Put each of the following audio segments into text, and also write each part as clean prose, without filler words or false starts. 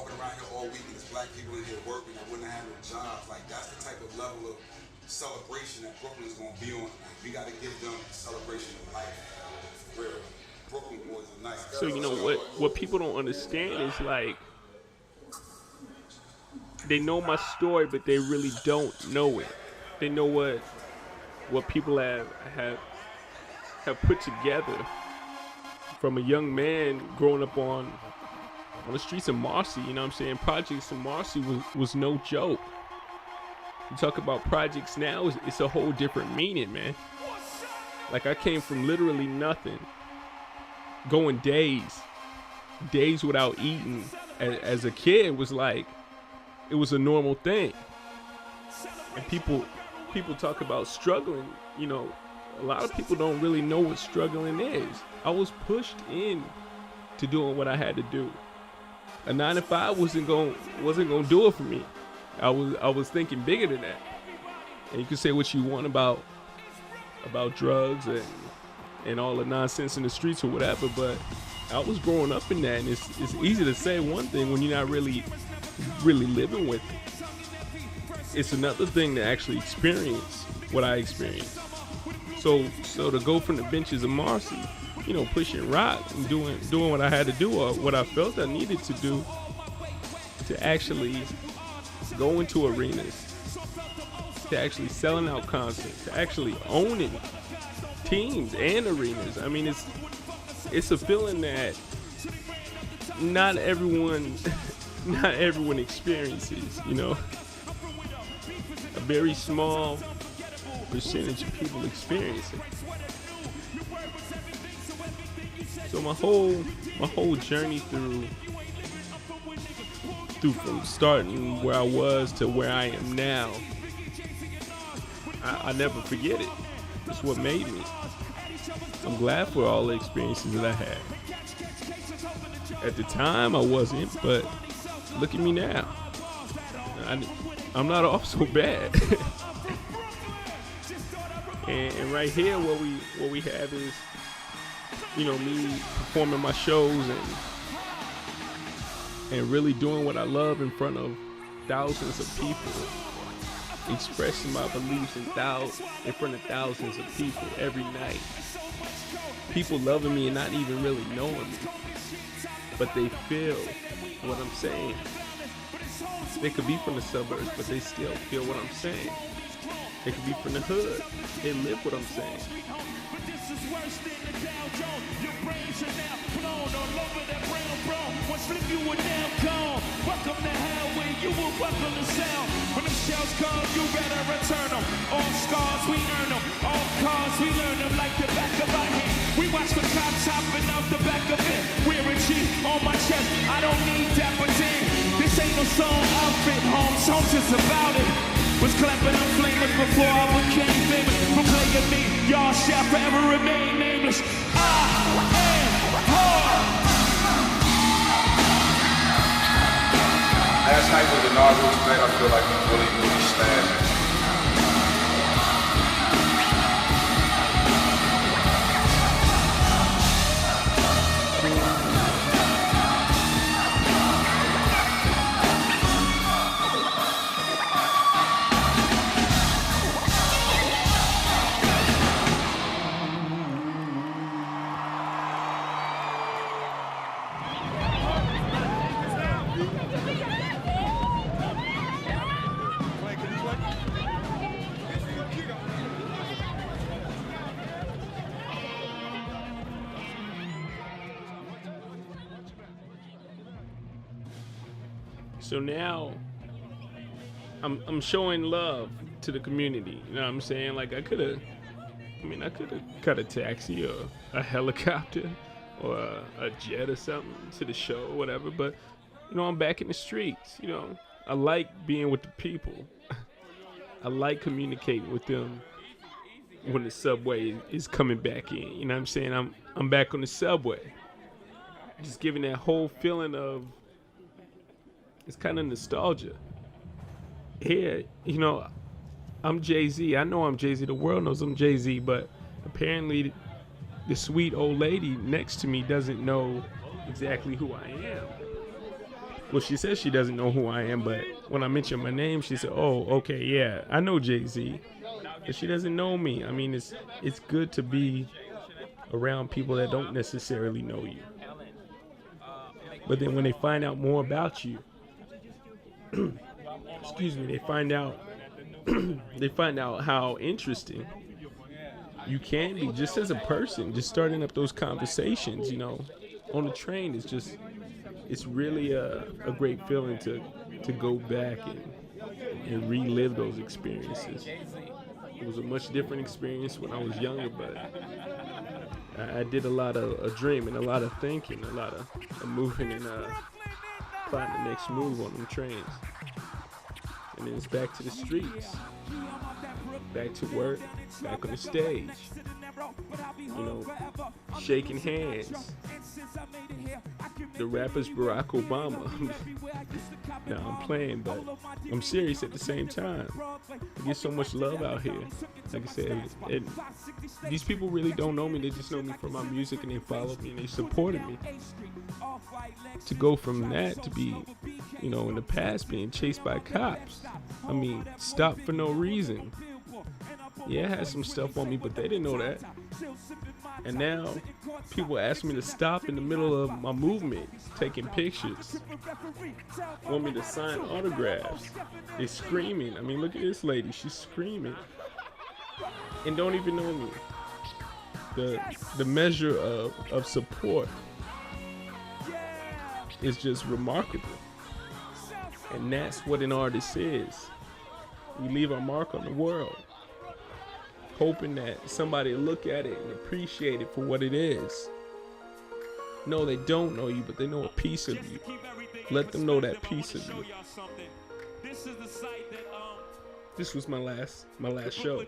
walking around here all week and there's black people in here working that wouldn't have no jobs. Like, that's the type of level of celebration that Brooklyn's gonna be on tonight. We gotta give them a celebration of life. Real. Brooklyn boys are nice. So you know what people don't understand is like they know my story, but they really don't know it. They know what people have put together from a young man growing up on the streets of Marcy. You know what I'm saying? Projects in Marcy was no joke. You talk about projects now, it's a whole different meaning, man. Like, I came from literally nothing, going days without eating as a kid was like, it was a normal thing. And people talk about struggling, you know, a lot of people don't really know what struggling is. I was pushed in to doing what I had to do. A 9 to 5 wasn't gonna do it for me. I was thinking bigger than that. And you can say what you want about drugs and all the nonsense in the streets or whatever, but I was growing up in that, and it's easy to say one thing when you're not really living with it. It's another thing to actually experience what I experienced. So to go from the benches of Marcy, you know, pushing rock and doing what I had to do or what I felt I needed to do to actually go into arenas, to actually selling out concerts, to actually owning teams and arenas. I mean, it's a feeling that not everyone experiences, you know. A very small percentage of people experience it. So my whole journey through from starting where I was to where I am now, I never forget it. It's what made me. I'm glad for all the experiences that I had. At the time I wasn't, but look at me now. I'm not off so bad. and right here what we have is, you know, me performing my shows and really doing what I love in front of thousands of people, expressing my beliefs in front of thousands of people every night. People loving me and not even really knowing me, but they feel what I'm saying. They could be from the suburbs, but they still feel what I'm saying. They could be from the hood. They live what I'm saying. Welcome to hell where you will welcome the sound. When the shells come, you better return them. All scars, we earn them. All cars, we learn them like the back of our hand. We watch the cops hopping off the back of it. Wearing G on my chest. I don't need dapper team. This ain't no song outfit. Homes is about it. Was clapping up flamers before I became famous. From playing me, y'all shall forever remain nameless. I am hard. Last night was the inaugural night. I feel like we really smashed. So now I'm showing love to the community. You know what I'm saying? Like I could have cut a taxi or a helicopter or a jet or something to the show or whatever. But, you know, I'm back in the streets. You know, I like being with the people. I like communicating with them when the subway is coming back in. You know what I'm saying? I'm back on the subway. Just giving that whole feeling of, it's kind of nostalgia. Here, you know, I'm Jay-Z. I know I'm Jay-Z. The world knows I'm Jay-Z, but apparently the sweet old lady next to me doesn't know exactly who I am. Well, she says she doesn't know who I am, but when I mention my name, she said, "Oh, okay, yeah, I know Jay-Z," but she doesn't know me. I mean, it's good to be around people that don't necessarily know you, but then when they find out more about you, excuse me, they find out how interesting you can be just as a person. Just starting up those conversations, on the train is just. It's really a great feeling to go back and relive those experiences. It was a much different experience when I was younger, but I did a lot of dreaming, a lot of thinking, a lot of moving and plotting the next move on them trains. And then it's back to the streets, back to work, back on the stage, shaking hands. The rapper's Barack Obama. Now I'm playing, but I'm serious at the same time. I get so much love out here. Like I said, these people really don't know me. They just know me for my music, and they follow me and they supported me. To go from that to be, in the past being chased by cops. I mean, stopped for no reason. Yeah, I had some stuff on me, but they didn't know that. And now people ask me to stop in the middle of my movement, taking pictures, want me to sign autographs. They're screaming. I mean, look at this lady. She's screaming and don't even know me. The measure of support is just remarkable. And that's what an artist is. We leave our mark on the world, hoping that somebody will look at it and appreciate it for what it is. No, they don't know you, but they know a piece of you. Let them know that piece of you. This was my last show,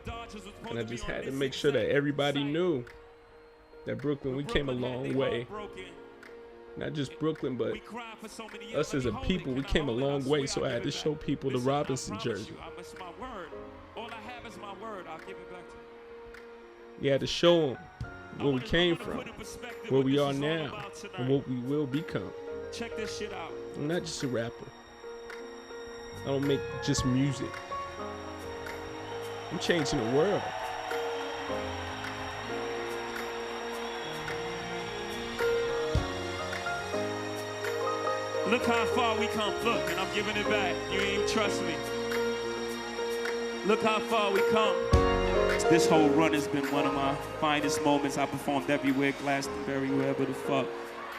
and I just had to make sure that everybody knew that Brooklyn, we came a long way. Not just Brooklyn, but us as a people, we came a long way. So I had to show people the Robinson jersey. You had to show them where we came from, where we are now, and what we will become. Check this shit out. I'm not just a rapper. I don't make just music. I'm changing the world. Look how far we come. Look, and I'm giving it back. You ain't even trust me. Look how far we come. This whole run has been one of my finest moments. I performed everywhere, Glastonbury, wherever the fuck.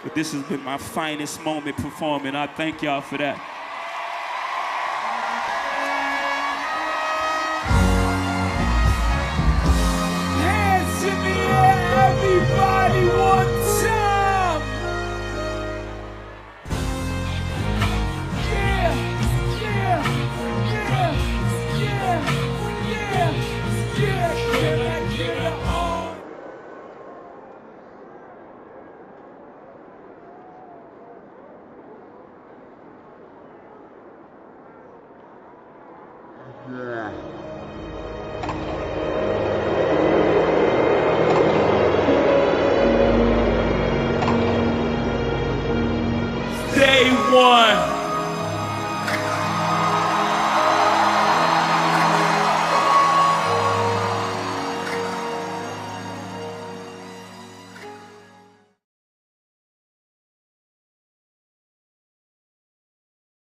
But this has been my finest moment performing. I thank y'all for that. Hands in the air, everybody, one time. Yeah, yeah, yeah, yeah, yeah, yeah. Can I get it on? Day one.